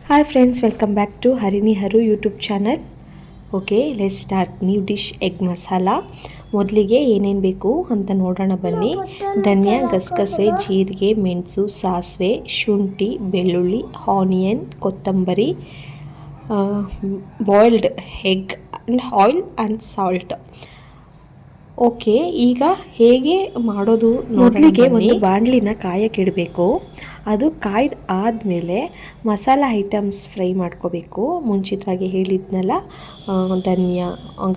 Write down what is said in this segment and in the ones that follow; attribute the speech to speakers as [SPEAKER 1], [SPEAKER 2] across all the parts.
[SPEAKER 1] Hi friends, welcome back to Harini Haru YouTube channel. Okay, let's start new dish egg masala. ಮೊದಲಿಗೆ ಏನೇನು ಬೇಕು ಅಂತ ನೋಡೋಣ ಬನ್ನಿ. ಧನಿಯಾ, ಗಸಗಸೆ, ಜೀರಿಗೆ, ಮೆಣಸು, ಸಾಸಿವೆ, ಶುಂಠಿ, ಬೆಳ್ಳುಳ್ಳಿ, ಆನಿಯನ್, ಕೊತ್ತಂಬರಿ, boiled egg and oil and salt. Okay, ಈಗ ಹೇಗೆ ಮಾಡೋದು? ಮೊದಲಿಗೆ ಒಂದು ಬಾಣಲಿನ ಕಾಯಕ್ಕಿಡಬೇಕು. ಅದು ಕಾಯ್ದ ಆದಮೇಲೆ ಮಸಾಲ ಐಟಮ್ಸ್ ಫ್ರೈ ಮಾಡ್ಕೋಬೇಕು. ಮುಂಚಿತವಾಗಿ ಹೇಳಿದ್ನಲ್ಲ, ಧನಿಯಾ,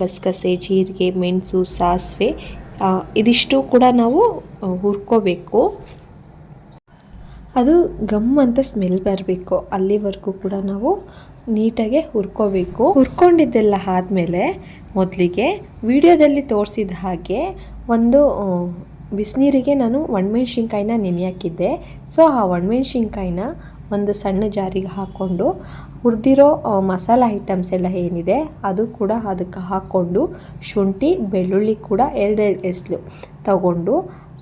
[SPEAKER 1] ಗಸಗಸೆ, ಜೀರಿಗೆ, ಮೆಣಸು, ಸಾಸಿವೆ, ಇದಿಷ್ಟು ಕೂಡ ನಾವು ಹುರ್ಕೋಬೇಕು. ಅದು ಗಮ್ ಅಂತ ಸ್ಮೆಲ್ ಬರಬೇಕು, ಅಲ್ಲಿವರೆಗೂ ಕೂಡ ನಾವು ನೀಟಾಗೆ ಹುರ್ಕೋಬೇಕು. ಹುರ್ಕೊಂಡಿದ್ದೆಲ್ಲ ಆದಮೇಲೆ ಮೊದಲಿಗೆ ವಿಡಿಯೋದಲ್ಲಿ ತೋರಿಸಿದ ಹಾಗೆ ಒಂದು ಬಿಸಿನೀರಿಗೆ ನಾನು ಒಣಮೆಣ್ಸಿನ್ಕಾಯಿನ ನೆನೆಯಾಕಿದ್ದೆ. ಸೊ ಆ ಒಣಮೆಣ್ಸಿನ್ಕಾಯಿನ ಒಂದು ಸಣ್ಣ ಜಾರಿಗೆ ಹಾಕ್ಕೊಂಡು ಹುರಿದಿರೋ ಮಸಾಲ ಐಟಮ್ಸ್ ಎಲ್ಲ ಏನಿದೆ ಅದು ಕೂಡ ಅದಕ್ಕೆ ಹಾಕ್ಕೊಂಡು, ಶುಂಠಿ ಬೆಳ್ಳುಳ್ಳಿ ಕೂಡ ಎರಡೆರಡು ಎಸಳು ತಗೊಂಡು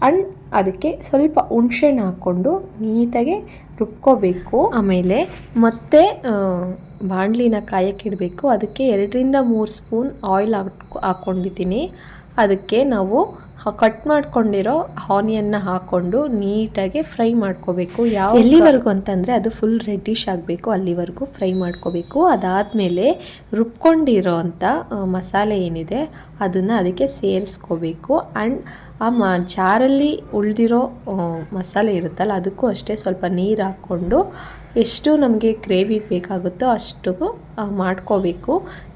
[SPEAKER 1] ಅಂಡ್ ಅದಕ್ಕೆ ಸ್ವಲ್ಪ ಹುಣಸೆಹಣ್ಣು ಹಾಕ್ಕೊಂಡು ನೀಟಾಗಿ ರುಬ್ಕೋಬೇಕು. ಆಮೇಲೆ ಮತ್ತೆ ಬಾಣಲಿನ ಕಾಯಕ್ಕಿಡಬೇಕು. ಅದಕ್ಕೆ 2-3 ಸ್ಪೂನ್ ಆಯಿಲ್ ಹಾಕ್ಕೊಂಡಿದ್ದೀನಿ. ಅದಕ್ಕೆ ನಾವು ಕಟ್ ಮಾಡ್ಕೊಂಡಿರೋ ಆನಿಯನ್ನ ಹಾಕ್ಕೊಂಡು ನೀಟಾಗಿ ಫ್ರೈ ಮಾಡ್ಕೋಬೇಕು. ಎಲ್ಲಿವರೆಗೂ ಅಂತಂದರೆ ಅದು ಫುಲ್ ರೆಡ್ಡಿಶ್ ಆಗಬೇಕು, ಅಲ್ಲಿವರೆಗೂ ಫ್ರೈ ಮಾಡ್ಕೋಬೇಕು. ಅದಾದಮೇಲೆ ರುಬ್ಕೊಂಡಿರೋ ಅಂಥ ಮಸಾಲೆ ಏನಿದೆ ಅದನ್ನು ಅದಕ್ಕೆ ಸೇರಿಸ್ಕೋಬೇಕು. ಆ್ಯಂಡ್ ಆ ಜಾರಲ್ಲಿ ಉಳಿದಿರೋ ಮಸಾಲೆ ಇರುತ್ತಲ್ಲ ಅದಕ್ಕೂ ಅಷ್ಟೇ ಸ್ವಲ್ಪ ನೀರು ಹಾಕ್ಕೊಂಡು ಎಷ್ಟು ನಮಗೆ ಗ್ರೇವಿ ಬೇಕಾಗುತ್ತೋ ಅಷ್ಟು ಮಾಡ್ಕೋಬೇಕು.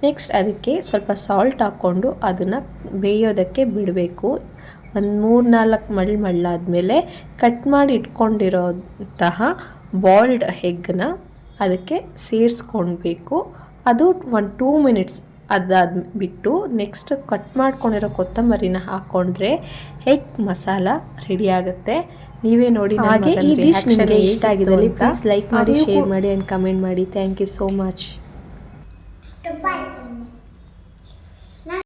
[SPEAKER 1] ನೆಕ್ಸ್ಟ್ ಅದಕ್ಕೆ ಸ್ವಲ್ಪ ಸಾಲ್ಟ್ ಹಾಕ್ಕೊಂಡು ಅದನ್ನು ಬೇಯೋದಕ್ಕೆ ಬಿಡಬೇಕು. ಒಂದು 3-4 ಮಳ್ಳಾದಮೇಲೆ ಕಟ್ ಮಾಡಿ ಇಟ್ಕೊಂಡಿರೋಂತಹ ಬಾಯ್ಲ್ಡ್ ಎಗ್ನ ಅದಕ್ಕೆ ಸೇರಿಸ್ಕೊಳ್ಬೇಕು. ಅದು 1-2 ಮಿನಿಟ್ಸ್ ಬಿಟ್ಟು ನೆಕ್ಸ್ಟ್ ಕಟ್ ಮಾಡ್ಕೊಂಡಿರೋ ಕೊತ್ತಂಬರಿನ ಹಾಕ್ಕೊಂಡ್ರೆ ಎಗ್ ಮಸಾಲ ರೆಡಿ ಆಗುತ್ತೆ. ನೀವೇ ನೋಡಿ. ಹಾಗೆ ಈ ಡಿಶ್ ನಿಮಗೆ ಇಷ್ಟ ಆಗಿದ್ದಲ್ಲಿ ಪ್ಲೀಸ್ ಲೈಕ್ ಮಾಡಿ, ಶೇರ್ ಮಾಡಿ ಆ್ಯಂಡ್ ಕಮೆಂಟ್ ಮಾಡಿ. Thank you so much.